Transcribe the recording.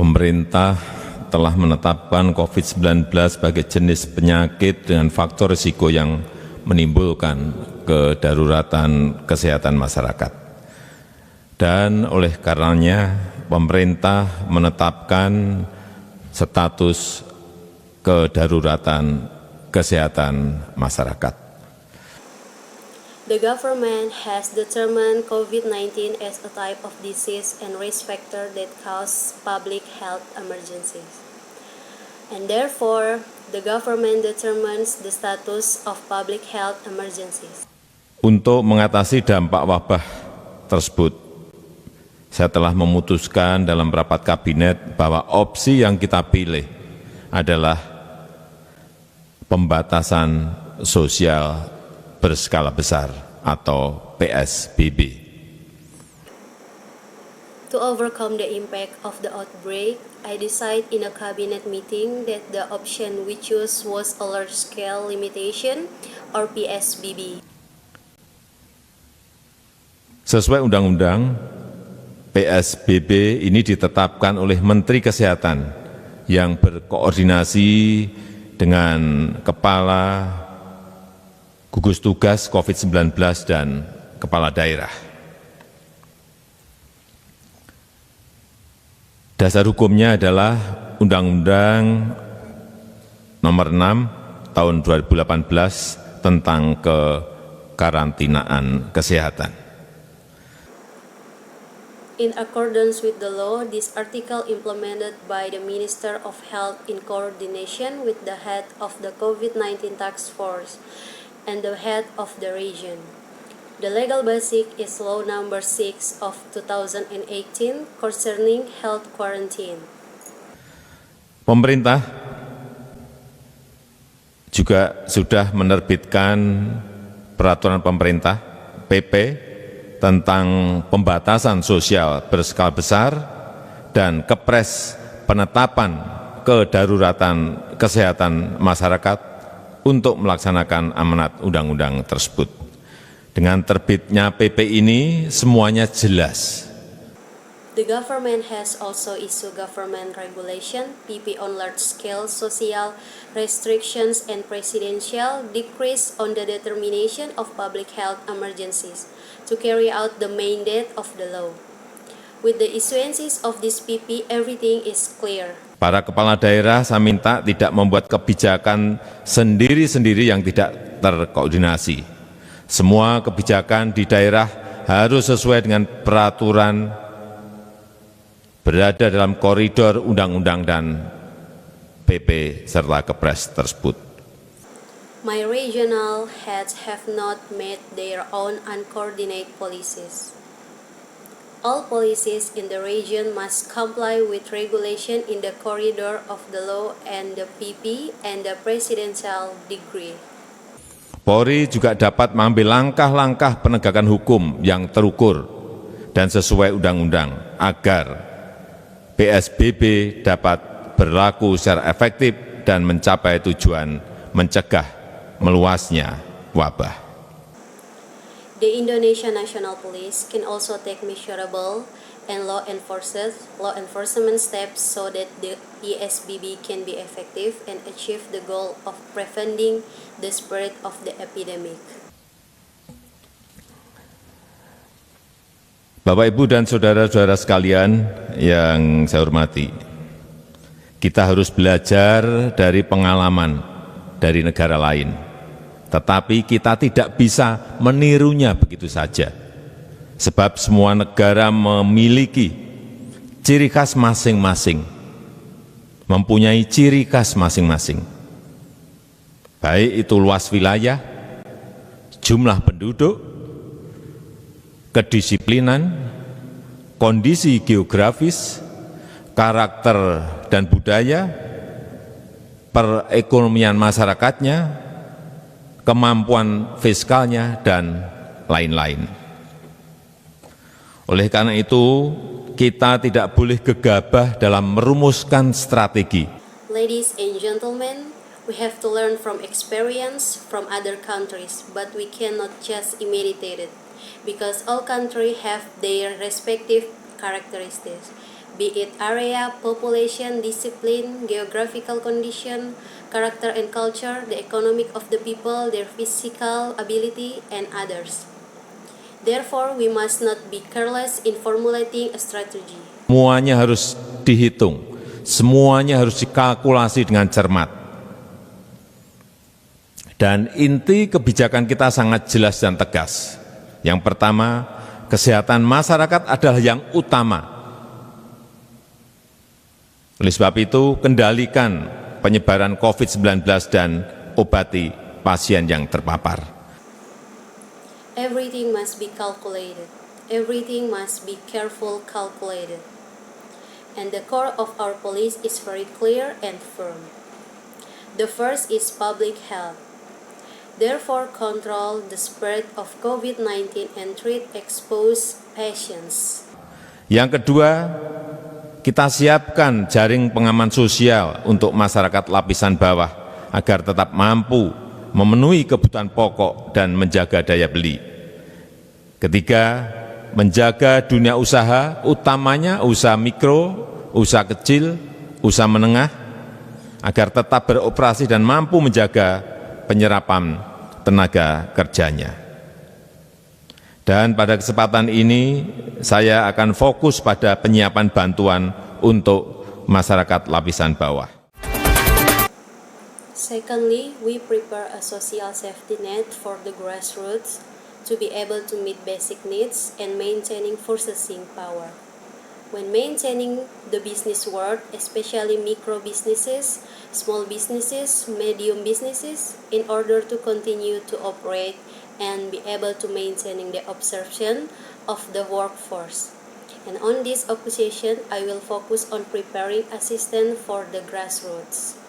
Pemerintah telah menetapkan COVID-19 sebagai jenis penyakit dengan faktor risiko yang menimbulkan kedaruratan kesehatan masyarakat. Dan oleh karenanya, pemerintah menetapkan status kedaruratan kesehatan masyarakat. The government has determined COVID-19 as a type of disease and risk factor that cause public health emergencies. And therefore, the government determines the status of public health emergencies. Untuk mengatasi dampak wabah tersebut, saya telah memutuskan dalam rapat kabinet bahwa opsi yang kita pilih adalah pembatasan sosial berskala besar atau PSBB. To overcome the impact of the outbreak, I decided in a cabinet meeting that the option we chose was a large-scale limitation or PSBB. Sesuai undang-undang, PSBB ini ditetapkan oleh Menteri Kesehatan yang berkoordinasi dengan Kepala Gugus Tugas COVID-19 dan Kepala Daerah. Dasar hukumnya adalah Undang-Undang Nomor 6 Tahun 2018 tentang kekarantinaan kesehatan. In accordance with the law, this article implemented by the Minister of Health in coordination with the head of the COVID-19 task force and the head of the region. The legal basis is Law Number 6 of 2018 concerning health quarantine. Pemerintah juga sudah menerbitkan peraturan pemerintah PP tentang pembatasan sosial berskala besar dan Kepres penetapan kedaruratan kesehatan masyarakat untuk melaksanakan amanat undang-undang tersebut. Dengan terbitnya PP ini semuanya jelas. The government has also issued government regulation, PP on large-scale social restrictions and presidential decrees on the determination of public health emergencies to carry out the mandate of the law. With the issuances of this PP, everything is clear. Para kepala daerah saya minta tidak membuat kebijakan sendiri-sendiri yang tidak terkoordinasi. Semua kebijakan di daerah harus sesuai dengan peraturan, berada dalam koridor undang-undang dan PP serta Kepres tersebut. My regional heads have not made their own uncoordinated policies. All policies in the region must comply with regulation in the corridor of the law and the PP and the presidential decree. Polri juga dapat mengambil langkah-langkah penegakan hukum yang terukur dan sesuai undang-undang agar PSBB dapat berlaku secara efektif dan mencapai tujuan mencegah meluasnya wabah. The Indonesian National Police can also take measurable and law enforcement steps so that the PSBB can be effective and achieve the goal of preventing the spread of the epidemic. Bapak, Ibu, dan saudara-saudara sekalian yang saya hormati, kita harus belajar dari pengalaman dari negara lain. Tetapi kita tidak bisa menirunya begitu saja. Sebab semua negara memiliki ciri khas masing-masing, mempunyai ciri khas masing-masing. Baik itu luas wilayah, jumlah penduduk, kedisiplinan, kondisi geografis, karakter dan budaya, perekonomian masyarakatnya, kemampuan fiskalnya, dan lain-lain. Oleh karena itu, kita tidak boleh gegabah dalam merumuskan strategi. Ladies and gentlemen, we have to learn from experience from other countries, but we cannot just imitate it, because all countries have their respective characteristics. be it area, population, discipline, geographical condition, character and culture, the economic of the people, their physical ability, and others. Therefore, we must not be careless in formulating a strategy. Semuanya harus dihitung, semuanya harus dikalkulasi dengan cermat. Dan inti kebijakan kita sangat jelas dan tegas. Yang pertama, kesehatan masyarakat adalah yang utama. Oleh sebab itu, kendalikan penyebaran COVID-19 dan obati pasien yang terpapar. Everything must be calculated. Everything must be careful calculated. And the core of our policy is very clear and firm. The first is public health. Therefore, control the spread of COVID-19 and treat exposed patients. Yang kedua, kita siapkan jaring pengaman sosial untuk masyarakat lapisan bawah agar tetap mampu memenuhi kebutuhan pokok dan menjaga daya beli. Ketiga, menjaga dunia usaha, utamanya usaha mikro, usaha kecil, usaha menengah, agar tetap beroperasi dan mampu menjaga penyerapan tenaga kerjanya. Dan pada kesempatan ini, saya akan fokus pada penyiapan bantuan untuk masyarakat lapisan bawah. Secondly, we prepare a social safety net for the grassroots to be able to meet basic needs and maintaining purchasing power. When maintaining the business world, especially micro businesses, small businesses, medium businesses, in order to continue to operate and be able to maintaining the absorption of the workforce. And on this occasion, I will focus on preparing assistance for the grassroots.